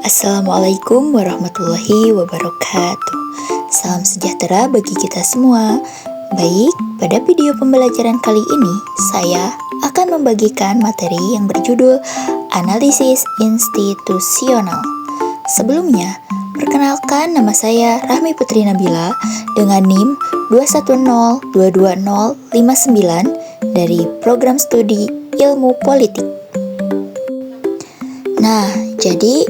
Assalamualaikum warahmatullahi wabarakatuh. Salam sejahtera bagi kita semua. Baik, pada video pembelajaran kali ini saya akan membagikan materi yang berjudul Analisis Institusional. Sebelumnya, perkenalkan nama saya Rahmi Putri Nabila dengan NIM 210-220-59 dari Program Studi Ilmu Politik. Nah, jadi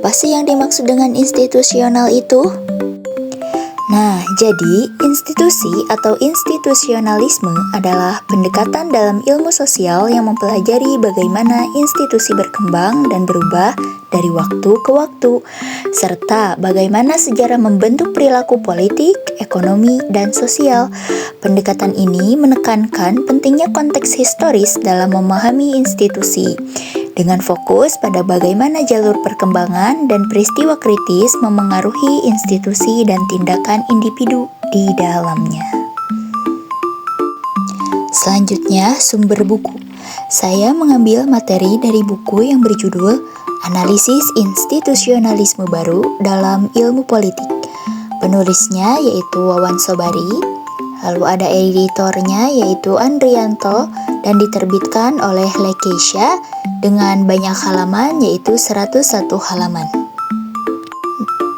apa sih yang dimaksud dengan institusional itu? Nah, jadi institusi atau institusionalisme adalah pendekatan dalam ilmu sosial yang mempelajari bagaimana institusi berkembang dan berubah dari waktu ke waktu, serta bagaimana sejarah membentuk perilaku politik, ekonomi, dan sosial. Pendekatan ini menekankan pentingnya konteks historis dalam memahami institusi, dengan fokus pada bagaimana jalur perkembangan dan peristiwa kritis memengaruhi institusi dan tindakan individu di dalamnya. Selanjutnya, sumber buku. Saya mengambil materi dari buku yang berjudul Analisis Institusionalisme Baru dalam Ilmu Politik. Penulisnya yaitu Wawan Sobari, lalu ada editornya yaitu Andrianto, dan diterbitkan oleh Lekeisha dengan banyak halaman yaitu 101 halaman.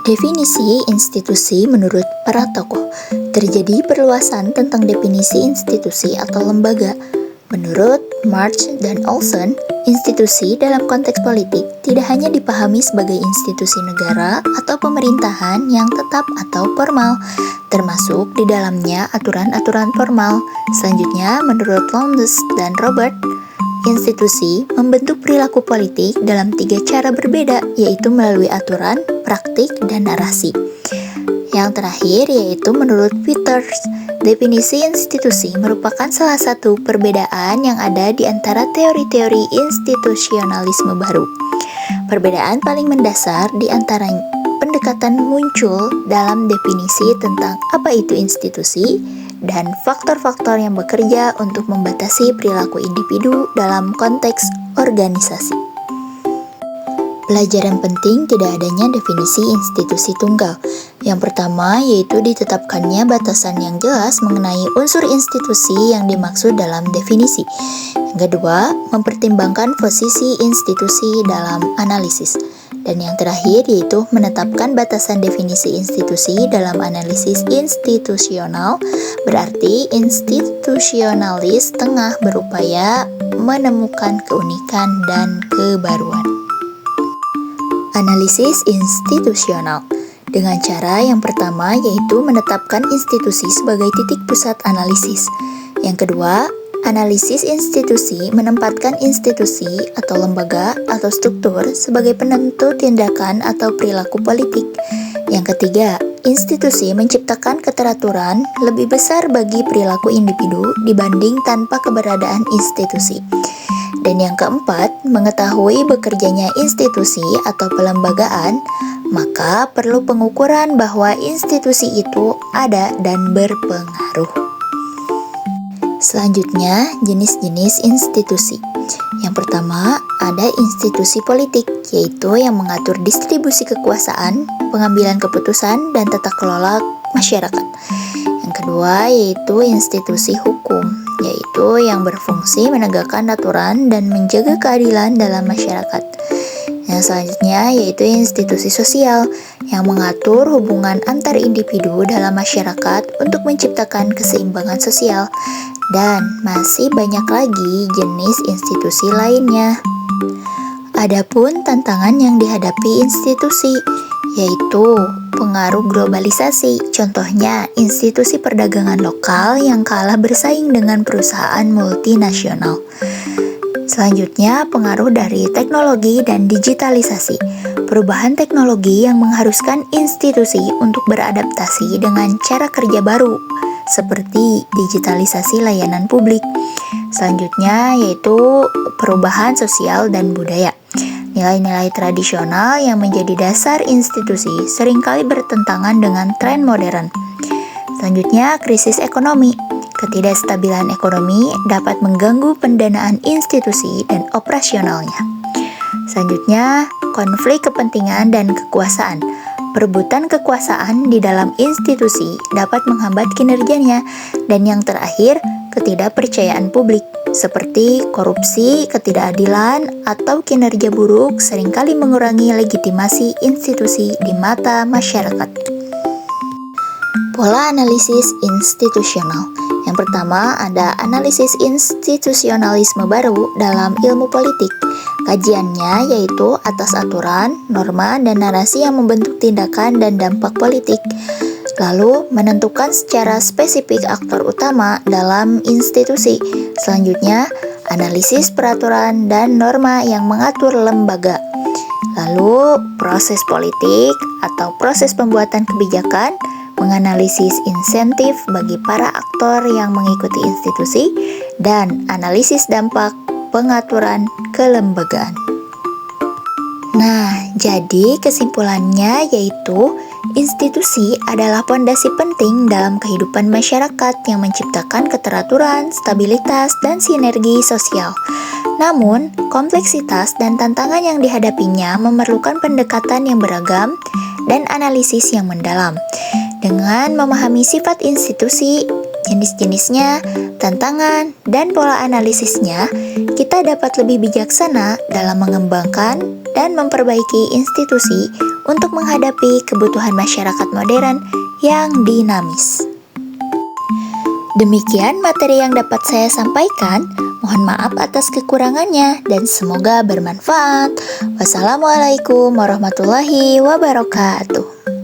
Definisi institusi menurut para tokoh. Terjadi perluasan tentang definisi institusi atau lembaga. Menurut March dan Olson, institusi dalam konteks politik tidak hanya dipahami sebagai institusi negara atau pemerintahan yang tetap atau formal, termasuk di dalamnya aturan-aturan formal. Selanjutnya, menurut Lowndes dan Robert, institusi membentuk perilaku politik dalam 3 cara berbeda, yaitu melalui aturan, praktik, dan narasi. Yang terakhir yaitu menurut Peters, definisi institusi merupakan salah satu perbedaan yang ada di antara teori-teori institusionalisme baru. Perbedaan paling mendasar di antara pendekatan muncul dalam definisi tentang apa itu institusi dan faktor-faktor yang bekerja untuk membatasi perilaku individu dalam konteks organisasi. Pelajaran penting tidak adanya definisi institusi tunggal. Yang pertama yaitu ditetapkannya batasan yang jelas mengenai unsur institusi yang dimaksud dalam definisi. Yang kedua, mempertimbangkan posisi institusi dalam analisis. Dan yang terakhir yaitu menetapkan batasan definisi institusi dalam analisis institusional, berarti institusionalis tengah berupaya menemukan keunikan dan kebaruan. Analisis institusional dengan cara yang pertama yaitu menetapkan institusi sebagai titik pusat analisis. Yang kedua, analisis institusi menempatkan institusi atau lembaga atau struktur sebagai penentu tindakan atau perilaku politik. Yang ketiga, institusi menciptakan keteraturan lebih besar bagi perilaku individu dibanding tanpa keberadaan institusi. Dan yang keempat, mengetahui bekerjanya institusi atau pelembagaan, maka perlu pengukuran bahwa institusi itu ada dan berpengaruh. Selanjutnya, jenis-jenis institusi. Yang pertama, ada institusi politik, yaitu yang mengatur distribusi kekuasaan, pengambilan keputusan, dan tata kelola masyarakat. Yang kedua, yaitu institusi hukum, yaitu yang berfungsi menegakkan aturan dan menjaga keadilan dalam masyarakat. Yang selanjutnya yaitu institusi sosial yang mengatur hubungan antar individu dalam masyarakat untuk menciptakan keseimbangan sosial. Dan masih banyak lagi jenis institusi lainnya. Adapun tantangan yang dihadapi institusi yaitu pengaruh globalisasi. Contohnya, institusi perdagangan lokal yang kalah bersaing dengan perusahaan multinasional. Selanjutnya, pengaruh dari teknologi dan digitalisasi. Perubahan teknologi yang mengharuskan institusi untuk beradaptasi dengan cara kerja baru, seperti digitalisasi layanan publik. Selanjutnya, yaitu perubahan sosial dan budaya. Nilai-nilai tradisional yang menjadi dasar institusi seringkali bertentangan dengan tren modern. Selanjutnya, krisis ekonomi. Ketidakstabilan ekonomi dapat mengganggu pendanaan institusi dan operasionalnya. Selanjutnya, konflik kepentingan dan kekuasaan. Perebutan kekuasaan di dalam institusi dapat menghambat kinerjanya. Dan yang terakhir, ketidakpercayaan publik, seperti korupsi, ketidakadilan, atau kinerja buruk seringkali mengurangi legitimasi institusi di mata masyarakat. Pola analisis institusional. Yang pertama, ada analisis institusionalisme baru dalam ilmu politik. Kajiannya yaitu atas aturan, norma, dan narasi yang membentuk tindakan dan dampak politik. Lalu, menentukan secara spesifik aktor utama dalam institusi. Selanjutnya, analisis peraturan dan norma yang mengatur lembaga. Lalu, proses politik atau proses pembuatan kebijakan, menganalisis insentif bagi para aktor yang mengikuti institusi, dan analisis dampak pengaturan kelembagaan. Nah, jadi kesimpulannya yaitu institusi adalah pondasi penting dalam kehidupan masyarakat yang menciptakan keteraturan, stabilitas, dan sinergi sosial. Namun, kompleksitas dan tantangan yang dihadapinya memerlukan pendekatan yang beragam dan analisis yang mendalam. Dengan memahami sifat institusi, jenis-jenisnya, tantangan, dan pola analisisnya, kita dapat lebih bijaksana dalam mengembangkan dan memperbaiki institusi untuk menghadapi kebutuhan masyarakat modern yang dinamis. Demikian materi yang dapat saya sampaikan. Mohon maaf atas kekurangannya dan semoga bermanfaat. Wassalamualaikum warahmatullahi wabarakatuh.